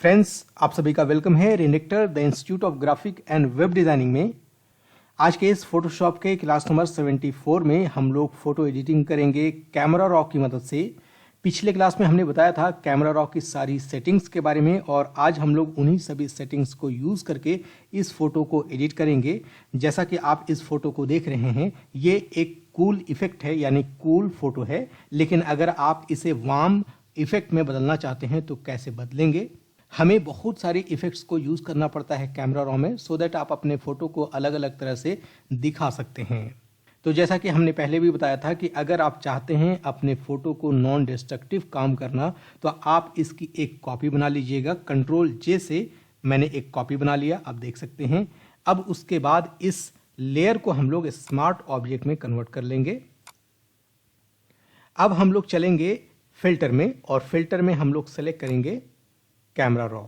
Friends, आप सभी का वेलकम है रेनेक्टर the institute of graphic and web designing में। आज के इस फोटोशॉप के क्लास नंबर 74 में हम लोग फोटो एडिटिंग करेंगे कैमरा रॉ की मदद से। पिछले क्लास में हमने बताया था कैमरा रॉ की सारी सेटिंग्स के बारे में और आज हम लोग उन्हीं सभी सेटिंग्स को यूज़ करके इस फोटो को एडिट करेंगे। जैसा कि आप इस फोटो को देख रहे हैं, ये एक कूल इफेक्ट है, यानी कूल फोटो है। लेकिन अगर आप इसे वार्म इफेक्ट में बदलना चाहते हैं तो कैसे बदलेंगे? हमें बहुत सारी इफेक्ट्स को यूज़ करना पड़ता है कैमरा रॉ में, सो दैट आप अपने फ़ोटो को अलग अलग तरह से दिखा सकते हैं। तो जैसा कि हमने पहले भी बताया था कि अगर आप चाहते हैं अपने फ़ोटो को नॉन डिस्ट्रक्टिव काम करना, तो आप इसकी एक कॉपी बना लीजिएगा। Ctrl+J से मैंने एक कॉपी बना लिया, आप देख सकते हैं। अब उसके बाद इस लेयर को हम लोग स्मार्ट ऑब्जेक्ट में कन्वर्ट कर लेंगे। अब हम लोग चलेंगे फिल्टर में और फिल्टर में हम लोग सेलेक्ट करेंगे कैमरा रॉ।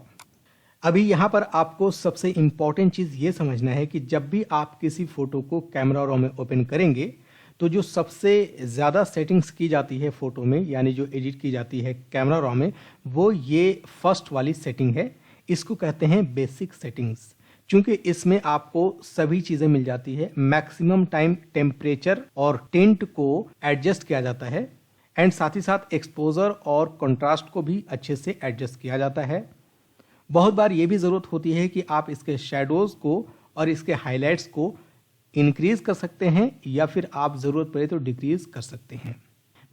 अभी यहाँ पर आपको सबसे इम्पॉर्टेंट चीज़ ये समझना है कि जब भी आप किसी फोटो को कैमरा रॉ में ओपन करेंगे तो जो सबसे ज़्यादा सेटिंग्स की जाती है फोटो में, यानी जो एडिट की जाती है कैमरा रॉ में, वो ये फर्स्ट वाली सेटिंग है। इसको कहते हैं बेसिक सेटिंग्स। क्योंकि इसमें आपको सभी चीज़ें मिल जाती है। मैक्सिमम टाइम टेम्परेचर और टिंट को एडजस्ट किया जाता है एंड साथ ही साथ एक्सपोजर और कंट्रास्ट को भी अच्छे से एडजस्ट किया जाता है। बहुत बार ये भी ज़रूरत होती है कि आप इसके शैडोज़ को और इसके हाइलाइट्स को इंक्रीज कर सकते हैं या फिर आप ज़रूरत पड़े तो डिक्रीज कर सकते हैं।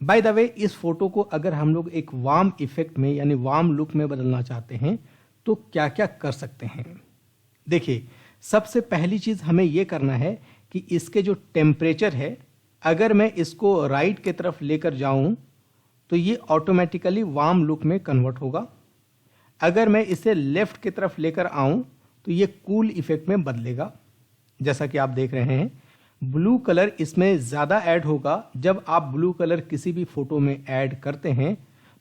बाय द वे, इस फोटो को अगर हम लोग एक वार्म इफेक्ट में यानी वार्म लुक में बदलना चाहते हैं तो क्या क्या कर सकते हैं? देखिए, सबसे पहली चीज़ हमें ये करना है कि इसके जो टेम्परेचर है, अगर मैं इसको राइट की तरफ लेकर जाऊं तो ये ऑटोमेटिकली वार्म लुक में कन्वर्ट होगा। अगर मैं इसे लेफ्ट की तरफ लेकर आऊं तो ये कूल इफेक्ट में बदलेगा। जैसा कि आप देख रहे हैं, ब्लू कलर इसमें ज़्यादा ऐड होगा। जब आप ब्लू कलर किसी भी फोटो में ऐड करते हैं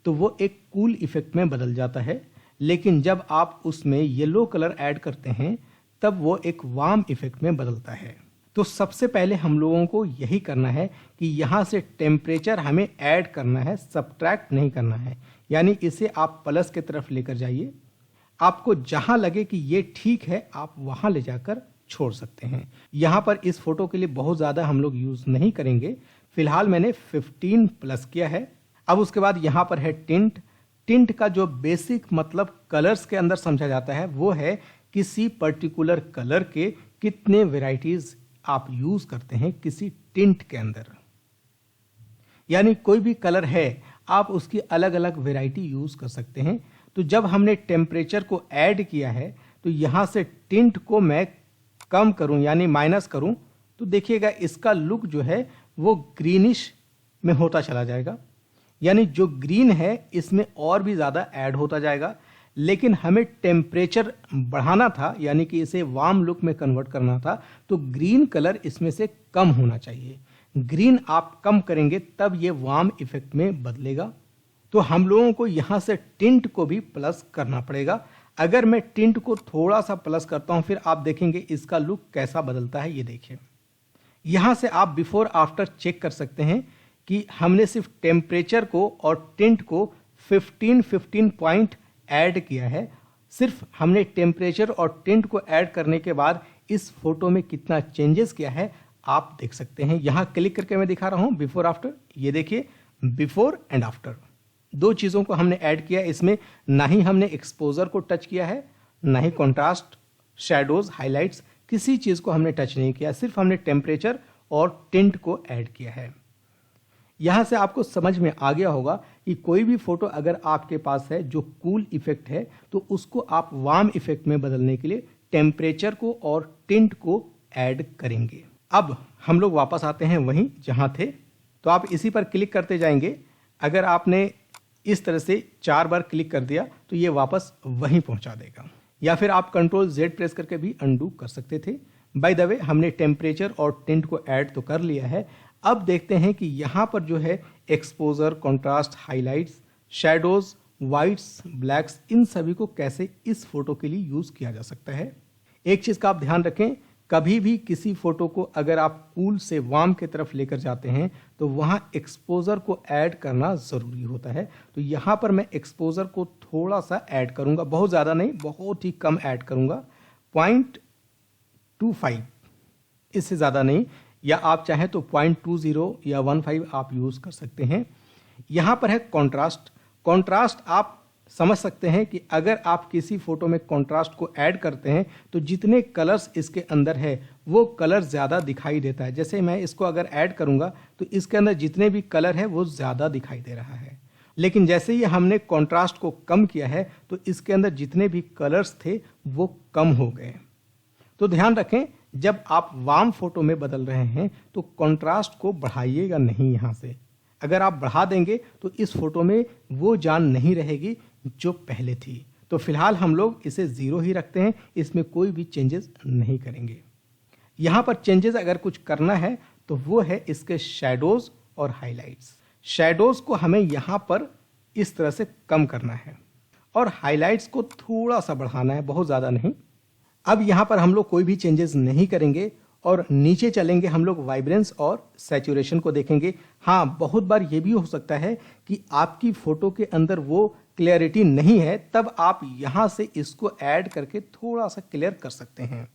तो वो एक कूल इफेक्ट में बदल जाता है, लेकिन जब आप उसमें येलो कलर ऐड करते हैं तब वो एक वार्म इफेक्ट में बदलता है। तो सबसे पहले हम लोगों को यही करना है कि यहाँ से टेम्परेचर हमें ऐड करना है, सब्ट्रैक्ट नहीं करना है। यानी इसे आप प्लस की तरफ लेकर जाइए। आपको जहाँ लगे कि ये ठीक है, आप वहाँ ले जाकर छोड़ सकते हैं। यहाँ पर इस फोटो के लिए बहुत ज़्यादा हम लोग यूज़ नहीं करेंगे। फिलहाल मैंने 15 प्लस किया है। अब उसके बाद यहाँ पर है टिंट। टिंट का जो बेसिक मतलब कलर्स के अंदर समझा जाता है वो है किसी पर्टिकुलर कलर के कितने वेराइटीज़ आप यूज करते हैं किसी टिंट के अंदर। यानी कोई भी कलर है, आप उसकी अलग अलग वैरायटी यूज कर सकते हैं। तो जब हमने टेम्परेचर को ऐड किया है तो यहां से टिंट को मैं कम करूं यानी माइनस करूं तो देखिएगा इसका लुक जो है वो ग्रीनिश में होता चला जाएगा। यानी जो ग्रीन है इसमें और भी ज़्यादा ऐड होता जाएगा। लेकिन हमें टेम्परेचर बढ़ाना था, यानी कि इसे वार्म लुक में कन्वर्ट करना था, तो ग्रीन कलर इसमें से कम होना चाहिए। ग्रीन आप कम करेंगे तब ये वार्म इफेक्ट में बदलेगा। तो हम लोगों को यहाँ से टिंट को भी प्लस करना पड़ेगा। अगर मैं टिंट को थोड़ा सा प्लस करता हूँ, फिर आप देखेंगे इसका लुक कैसा बदलता है। ये देखिए, यहाँ से आप बिफोर आफ्टर चेक कर सकते हैं कि हमने सिर्फ टेम्परेचर को और टिंट को 15 पॉइंट ऐड किया है। सिर्फ हमने टेम्परेचर और टिंट को ऐड करने के बाद इस फोटो में कितना चेंजेस किया है आप देख सकते हैं। यहाँ क्लिक करके मैं दिखा रहा हूँ बिफोर आफ्टर। ये देखिए, बिफोर एंड आफ्टर दो चीज़ों को हमने ऐड किया। इसमें ना ही हमने एक्सपोजर को टच किया है, ना ही कॉन्ट्रास्ट, शैडोज, हाईलाइट्स, किसी चीज़ को हमने टच नहीं किया। सिर्फ हमने टेम्परेचर और टिंट को ऐड किया है। यहाँ से आपको समझ में आ गया होगा कि कोई भी फोटो अगर आपके पास है जो कूल इफेक्ट है तो उसको आप वार्म इफेक्ट में बदलने के लिए टेम्परेचर को और टिंट को ऐड करेंगे। अब हम लोग वापस आते हैं वहीं जहाँ थे। तो आप इसी पर क्लिक करते जाएंगे। अगर आपने इस तरह से 4 बार क्लिक कर दिया तो ये वापस वहीं पहुँचा देगा, या फिर आप Ctrl+Z प्रेस करके भी अनडू कर सकते थे। बाय द वे, हमने टेम्परेचर और टिंट को ऐड तो कर लिया है। अब देखते हैं कि यहाँ पर जो है exposure, contrast, highlights, shadows, whites, blacks, इन सभी को कैसे इस फोटो के लिए यूज़ किया जा सकता है। एक चीज़ का आप ध्यान रखें, कभी भी किसी फोटो को अगर आप कूल से वार्म की तरफ लेकर जाते हैं तो वहाँ एक्सपोजर को ऐड करना ज़रूरी होता है। तो यहाँ पर मैं एक्सपोजर को थोड़ा सा ऐड करूँगा, बहुत ज़्यादा नहीं, बहुत ही कम ऐड करूँगा, 0.25, इससे ज़्यादा नहीं, या आप चाहें तो 0.20 या 15 आप यूज़ कर सकते हैं। यहाँ पर है कॉन्ट्रास्ट। कॉन्ट्रास्ट आप समझ सकते हैं कि अगर आप किसी फोटो में कॉन्ट्रास्ट को ऐड करते हैं तो जितने कलर्स इसके अंदर है वो कलर ज़्यादा दिखाई देता है। जैसे मैं इसको अगर ऐड करूंगा तो इसके अंदर जितने भी कलर है वो ज़्यादा दिखाई दे रहा है, लेकिन जैसे ही हमने कॉन्ट्रास्ट को कम किया है तो इसके अंदर जितने भी कलर्स थे वो कम हो गए। तो ध्यान रखें, जब आप वार्म फोटो में बदल रहे हैं तो कॉन्ट्रास्ट को बढ़ाइएगा नहीं। यहाँ से अगर आप बढ़ा देंगे तो इस फोटो में वो जान नहीं रहेगी जो पहले थी। तो फिलहाल हम लोग इसे 0 ही रखते हैं, इसमें कोई भी चेंजेस नहीं करेंगे। यहाँ पर चेंजेस अगर कुछ करना है तो वो है इसके शैडोज और हाइलाइट्स। शैडोज को हमें यहाँ पर इस तरह से कम करना है और हाइलाइट्स को थोड़ा सा बढ़ाना है, बहुत ज़्यादा नहीं। अब यहाँ पर हम लोग कोई भी चेंजेस नहीं करेंगे और नीचे चलेंगे, हम लोग वाइब्रेंस और सैचुरेशन को देखेंगे। हाँ, बहुत बार ये भी हो सकता है कि आपकी फोटो के अंदर वो क्लियरिटी नहीं है, तब आप यहाँ से इसको ऐड करके थोड़ा सा क्लियर कर सकते हैं।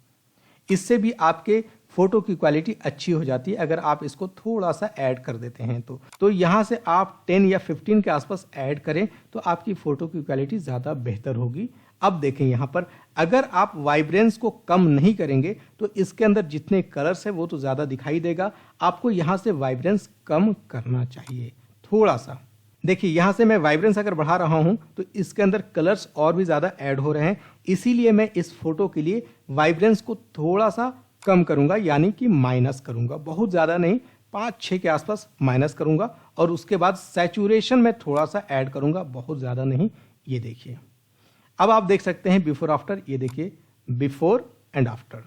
इससे भी आपके फोटो की क्वालिटी अच्छी हो जाती है अगर आप इसको थोड़ा सा ऐड कर देते हैं तो यहाँ से आप 10 या 15 के आसपास ऐड करें तो आपकी फोटो की क्वालिटी ज़्यादा बेहतर होगी। अब देखें, यहाँ पर अगर आप वाइब्रेंस को कम नहीं करेंगे तो इसके अंदर जितने कलर्स है वो तो ज़्यादा दिखाई देगा। आपको यहाँ से वाइब्रेंस कम करना चाहिए थोड़ा सा। देखिए, यहाँ से मैं वाइब्रेंस अगर बढ़ा रहा हूँ तो इसके अंदर कलर्स और भी ज़्यादा ऐड हो रहे हैं, इसीलिए मैं इस फोटो के लिए वाइब्रेंस को थोड़ा सा कम करूँगा, यानी कि माइनस करूँगा, बहुत ज़्यादा नहीं, 5-6 के आसपास माइनस करूँगा। और उसके बाद सैचुरेशन में थोड़ा सा ऐड करूँगा, बहुत ज़्यादा नहीं। ये देखिए, अब आप देख सकते हैं बिफोर आफ्टर, ये देखिए बिफोर एंड आफ्टर।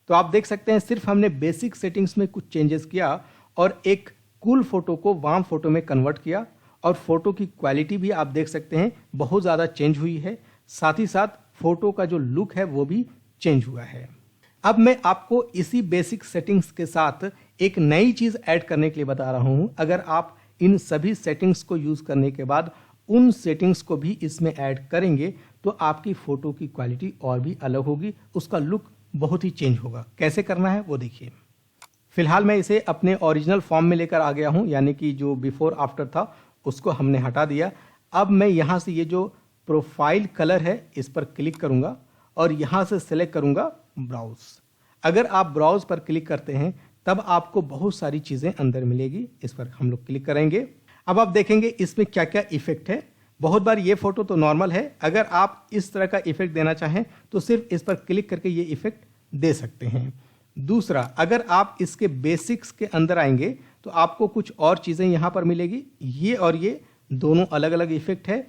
तो आप देख सकते हैं सिर्फ हमने बेसिक सेटिंग्स में कुछ चेंजेस किया और एक कूल फोटो को वार्म फोटो में कन्वर्ट किया और फोटो की क्वालिटी भी आप देख सकते हैं बहुत ज़्यादा चेंज हुई है। साथ ही साथ फोटो का जो लुक है वो भी चेंज हुआ है। अब मैं आपको इसी बेसिक सेटिंग्स के साथ एक नई चीज़ ऐड करने के लिए बता रहा हूँ। अगर आप इन सभी सेटिंग्स को यूज़ करने के बाद उन सेटिंग्स को भी इसमें ऐड करेंगे तो आपकी फ़ोटो की क्वालिटी और भी अलग होगी, उसका लुक बहुत ही चेंज होगा। कैसे करना है वो देखिए। फिलहाल मैं इसे अपने ओरिजिनल फॉर्म में लेकर आ गया हूँ, यानी कि जो बिफोर आफ्टर था उसको हमने हटा दिया। अब मैं यहाँ से ये जो प्रोफाइल कलर है इस पर क्लिक करूँगा और यहाँ से सेलेक्ट करूँगा ब्राउज। अगर आप ब्राउज पर क्लिक करते हैं तब आपको बहुत सारी चीज़ें अंदर मिलेगी। इस पर हम लोग क्लिक करेंगे। अब आप देखेंगे इसमें क्या क्या इफेक्ट है। बहुत बार ये फोटो तो नॉर्मल है, अगर आप इस तरह का इफेक्ट देना चाहें तो सिर्फ इस पर क्लिक करके ये इफेक्ट दे सकते हैं। दूसरा, अगर आप इसके बेसिक्स के अंदर आएंगे तो आपको कुछ और चीज़ें यहाँ पर मिलेगी। ये और ये दोनों अलग अलग इफेक्ट है।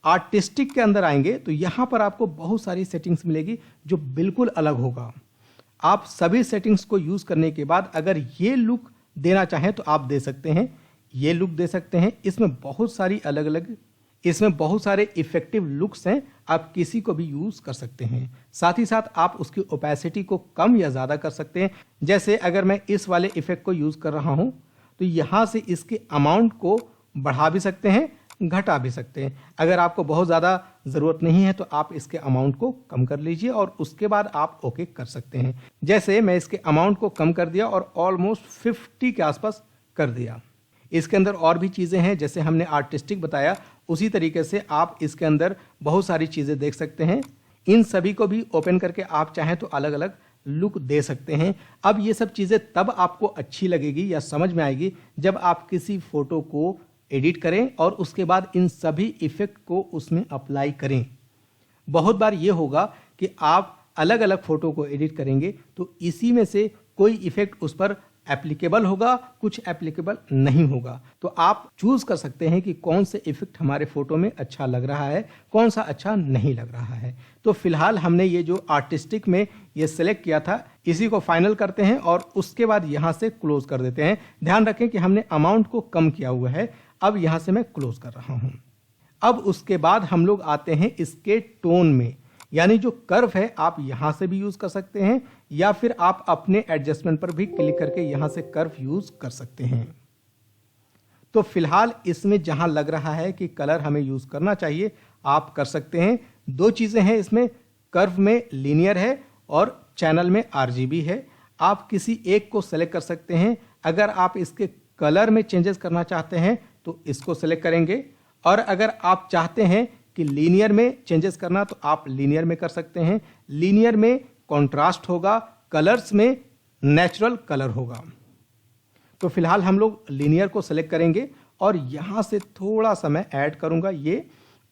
आर्टिस्टिक के अंदर आएंगे तो यहाँ पर आपको बहुत सारी सेटिंग्स मिलेगी जो बिल्कुल अलग होगा। आप सभी सेटिंग्स को यूज़ करने के बाद अगर ये लुक देना चाहें तो आप दे सकते हैं, ये लुक दे सकते हैं। इसमें बहुत सारे इफेक्टिव लुक्स हैं, आप किसी को भी यूज़ कर सकते हैं। साथ ही साथ आप उसकी ओपेसिटी को कम या ज़्यादा कर सकते हैं। जैसे अगर मैं इस वाले इफेक्ट को यूज़ कर रहा हूं तो यहाँ से इसके अमाउंट को बढ़ा भी सकते हैं, घटा भी सकते हैं। अगर आपको बहुत ज़्यादा ज़रूरत नहीं है तो आप इसके अमाउंट को कम कर लीजिए और उसके बाद आप ओके कर सकते हैं। जैसे मैं इसके अमाउंट को कम कर दिया और ऑलमोस्ट 50 के आसपास कर दिया। इसके अंदर और भी चीज़ें हैं, जैसे हमने आर्टिस्टिक बताया उसी तरीके से आप इसके अंदर बहुत सारी चीज़ें देख सकते हैं। इन सभी को भी ओपन करके आप चाहें तो अलग अलग लुक दे सकते हैं। अब ये सब चीज़ें तब आपको अच्छी लगेगी या समझ में आएगी जब आप किसी फोटो को एडिट करें और उसके बाद इन सभी इफेक्ट को उसमें अप्लाई करें। बहुत बार ये होगा कि आप अलग अलग फोटो को एडिट करेंगे तो इसी में से कोई इफेक्ट उस पर एप्लीकेबल होगा, कुछ एप्लीकेबल नहीं होगा। तो आप चूज कर सकते हैं कि कौन से इफेक्ट हमारे फोटो में अच्छा लग रहा है, कौन सा अच्छा नहीं लग रहा है। तो फिलहाल हमने ये जो आर्टिस्टिक में ये सेलेक्ट किया था इसी को फाइनल करते हैं और उसके बाद यहाँ से क्लोज कर देते हैं। ध्यान रखें कि हमने अमाउंट को कम किया हुआ है। अब यहाँ से मैं क्लोज कर रहा हूँ। अब उसके बाद हम लोग आते हैं इसके टोन में, यानी जो कर्व है आप यहाँ से भी यूज कर सकते हैं या फिर आप अपने एडजस्टमेंट पर भी क्लिक करके यहां से कर्व यूज कर सकते हैं। तो फिलहाल इसमें जहां लग रहा है कि कलर हमें यूज करना चाहिए आप कर सकते हैं। दो चीजें हैं इसमें, कर्व में लीनियर है और चैनल में आरजीबी है। आप किसी एक को सेलेक्ट कर सकते हैं। अगर आप इसके कलर में चेंजेस करना चाहते हैं तो इसको सेलेक्ट करेंगे, और अगर आप चाहते हैं कि लीनियर में चेंजेस करना तो आप लीनियर में कर सकते हैं। लीनियर में कॉन्ट्रास्ट होगा, कलर्स में नेचुरल कलर होगा। तो फिलहाल हम लोग लीनियर को सेलेक्ट करेंगे और यहां से थोड़ा सा मैं ऐड करूंगा ये,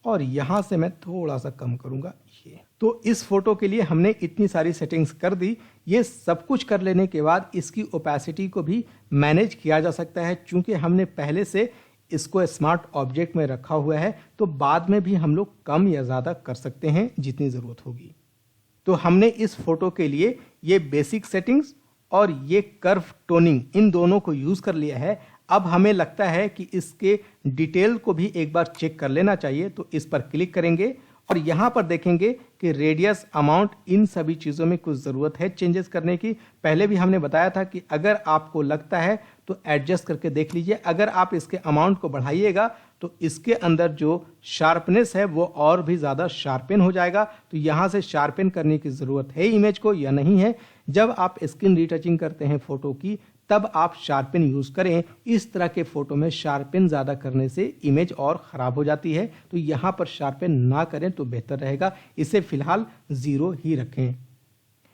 और यहां से मैं थोड़ा सा कम करूंगा ये। तो इस फोटो के लिए हमने इतनी सारी सेटिंग्स कर दी। ये सब कुछ कर लेने के बाद इसकी ओपेसिटी को भी मैनेज किया जा सकता है। चूंकि हमने पहले से इसको स्मार्ट ऑब्जेक्ट में रखा हुआ है तो बाद में भी हम लोग कम या ज़्यादा कर सकते हैं जितनी ज़रूरत होगी। तो हमने इस फोटो के लिए ये बेसिक सेटिंग्स और ये कर्व टोनिंग इन दोनों को यूज़ कर लिया है। अब हमें लगता है कि इसके डिटेल को भी एक बार चेक कर लेना चाहिए। तो इस पर क्लिक करेंगे और यहाँ पर देखेंगे कि रेडियस, अमाउंट, इन सभी चीज़ों में कुछ ज़रूरत है चेंजेस करने की। पहले भी हमने बताया था कि अगर आपको लगता है तो एडजस्ट करके देख लीजिए। अगर आप इसके अमाउंट को बढ़ाइएगा तो इसके अंदर जो शार्पनेस है वो और भी ज़्यादा शार्पन हो जाएगा। तो यहाँ से शार्पन करने की ज़रूरत है इमेज को या नहीं है। जब आप स्क्रीन रीटचिंग करते हैं फ़ोटो की तब आप शार्पन यूज़ करें। इस तरह के फ़ोटो में शार्पन ज़्यादा करने से इमेज और ख़राब हो जाती है। तो यहाँ पर शार्पन ना करें तो बेहतर रहेगा। इसे फ़िलहाल 0 ही रखें।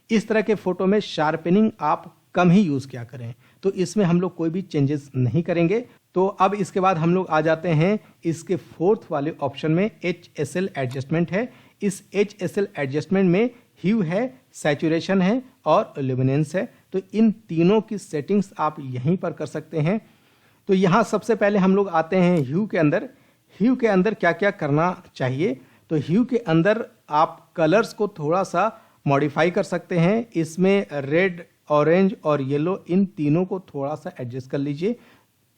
इस तरह के फ़ोटो में शार्पनिंग आप कम ही यूज़ किया करें। तो इसमें हम लोग कोई भी चेंजेस नहीं करेंगे। तो अब इसके बाद हम लोग आ जाते हैं इसके फोर्थ वाले ऑप्शन में, HSL एडजस्टमेंट है। इस HSL एडजस्टमेंट में ह्यू है, सैचुरेशन है और ल्यूमिनेंस है। तो इन तीनों की सेटिंग्स आप यहीं पर कर सकते हैं। तो यहाँ सबसे पहले हम लोग आते हैं ह्यू के अंदर। ह्यू के अंदर क्या क्या करना चाहिए, तो ह्यू के अंदर आप कलर्स को थोड़ा सा मॉडिफाई कर सकते हैं। इसमें रेड, ऑरेंज और येलो इन तीनों को थोड़ा सा एडजस्ट कर लीजिए।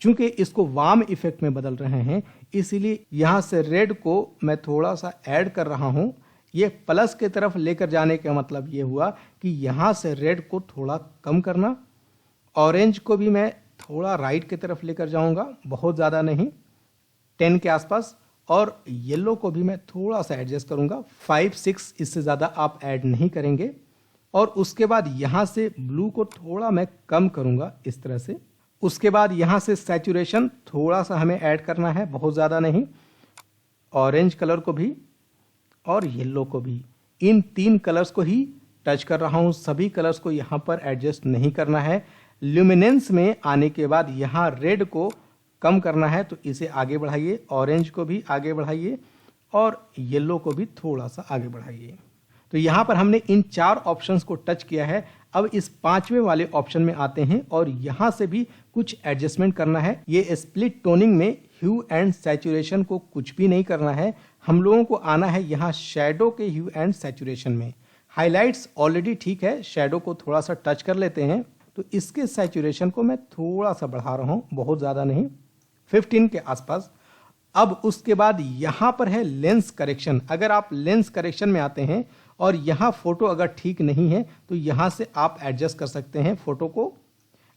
चूंकि इसको वार्म इफेक्ट में बदल रहे हैं इसलिए यहाँ से रेड को मैं थोड़ा सा ऐड कर रहा हूँ। ये प्लस की तरफ लेकर जाने का मतलब ये हुआ कि यहाँ से रेड को थोड़ा कम करना, ऑरेंज को भी मैं थोड़ा राइट की तरफ लेकर जाऊँगा, बहुत ज़्यादा नहीं, 10 के आसपास, और येलो को भी मैं थोड़ा सा एडजस्ट करूँगा, 5-6, इससे ज़्यादा आप ऐड नहीं करेंगे। और उसके बाद यहाँ से ब्लू को थोड़ा मैं कम करूँगा इस तरह से। उसके बाद यहाँ से सैचुरेशन थोड़ा सा हमें ऐड करना है, बहुत ज़्यादा नहीं, ऑरेंज कलर को भी और येलो को भी। इन 3 कलर्स को ही टच कर रहा हूँ, सभी कलर्स को यहाँ पर एडजस्ट नहीं करना है। ल्यूमिनेंस में आने के बाद यहाँ रेड को कम करना है तो इसे आगे बढ़ाइए, ऑरेंज को भी आगे बढ़ाइए और येलो को भी थोड़ा सा आगे बढ़ाइए। तो यहाँ पर हमने इन 4 ऑप्शंस को टच किया है। अब इस 5वें वाले ऑप्शन में आते हैं और यहाँ से भी कुछ एडजस्टमेंट करना है। ये स्प्लिट टोनिंग में ह्यू एंड सैचुरेशन को कुछ भी नहीं करना है। हम लोगों को आना है यहाँ शैडो के ह्यू एंड सैचुरेशन में। हाइलाइट्स ऑलरेडी ठीक है, शैडो को थोड़ा सा टच कर लेते हैं। तो इसके सैचुरेशन को मैं थोड़ा सा बढ़ा रहा हूँ, बहुत ज़्यादा नहीं, 15 के आसपास। अब उसके बाद यहाँ पर है लेंस करेक्शन। अगर आप लेंस करेक्शन में आते हैं और यहाँ फोटो अगर ठीक नहीं है तो यहाँ से आप एडजस्ट कर सकते हैं फोटो को।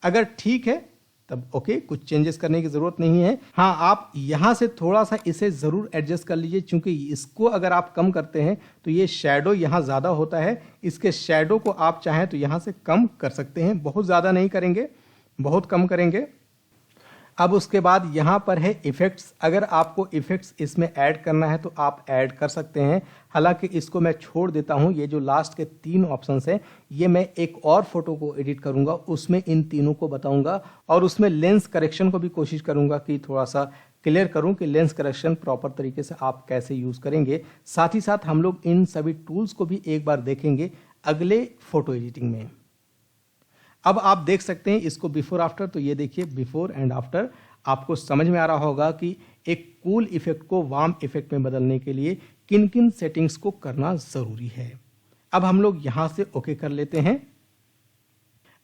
अगर ठीक है तब ओके, कुछ चेंजेस करने की ज़रूरत नहीं है। हाँ, आप यहाँ से थोड़ा सा इसे ज़रूर एडजस्ट कर लीजिए, क्योंकि इसको अगर आप कम करते हैं तो ये शैडो यहाँ ज़्यादा होता है। इसके शैडो को आप चाहें तो यहाँ से कम कर सकते हैं, बहुत ज़्यादा नहीं करेंगे, बहुत कम करेंगे। अब उसके बाद यहाँ पर है इफ़ेक्ट्स। अगर आपको इफ़ेक्ट्स इसमें ऐड करना है तो आप ऐड कर सकते हैं। हालांकि इसको मैं छोड़ देता हूँ। ये जो लास्ट के 3 ऑप्शंस हैं ये मैं एक और फोटो को एडिट करूँगा, उसमें इन तीनों को बताऊँगा और उसमें लेंस करेक्शन को भी कोशिश करूँगा कि थोड़ा सा क्लियर करूँ कि लेंस करेक्शन प्रॉपर तरीके से आप कैसे यूज़ करेंगे। साथ ही साथ हम लोग इन सभी टूल्स को भी एक बार देखेंगे अगले फ़ोटो एडिटिंग में। अब आप देख सकते हैं इसको बिफोर आफ्टर। तो ये देखिए बिफोर एंड आफ्टर, आपको समझ में आ रहा होगा कि एक कूल इफेक्ट को वार्म इफेक्ट में बदलने के लिए किन किन सेटिंग्स को करना ज़रूरी है। अब हम लोग यहाँ से ओके कर लेते हैं।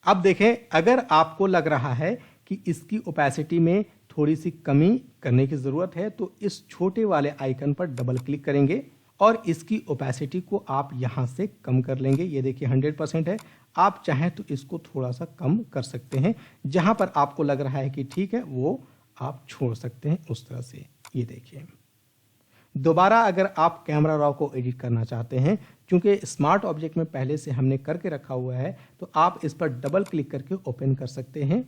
अब देखें, अगर आपको लग रहा है कि इसकी ओपेसिटी में थोड़ी सी कमी करने की ज़रूरत है तो इस छोटे वाले आइकन पर डबल क्लिक करेंगे और इसकी ओपेसिटी को आप यहाँ से कम कर लेंगे। ये देखिए 100% है, आप चाहें तो इसको थोड़ा सा कम कर सकते हैं। जहाँ पर आपको लग रहा है कि ठीक है वो आप छोड़ सकते हैं उस तरह से। ये देखिए दोबारा अगर आप कैमरा रॉ को एडिट करना चाहते हैं, क्योंकि स्मार्ट ऑब्जेक्ट में पहले से हमने करके रखा हुआ है, तो आप इस पर डबल क्लिक करके ओपन कर सकते हैं।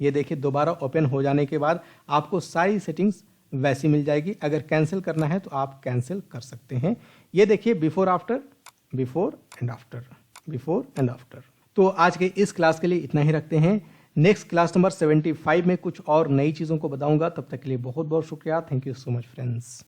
ये देखिए दोबारा ओपन हो जाने के बाद आपको सारी सेटिंग्स वैसी मिल जाएगी। अगर कैंसिल करना है तो आप कैंसिल कर सकते हैं। ये देखिए before after, before and after, before and after. तो आज के इस क्लास के लिए इतना ही रखते हैं। नेक्स्ट क्लास नंबर 75 में कुछ और नई चीज़ों को बताऊंगा। तब तक के लिए बहुत बहुत शुक्रिया। Thank you so much friends.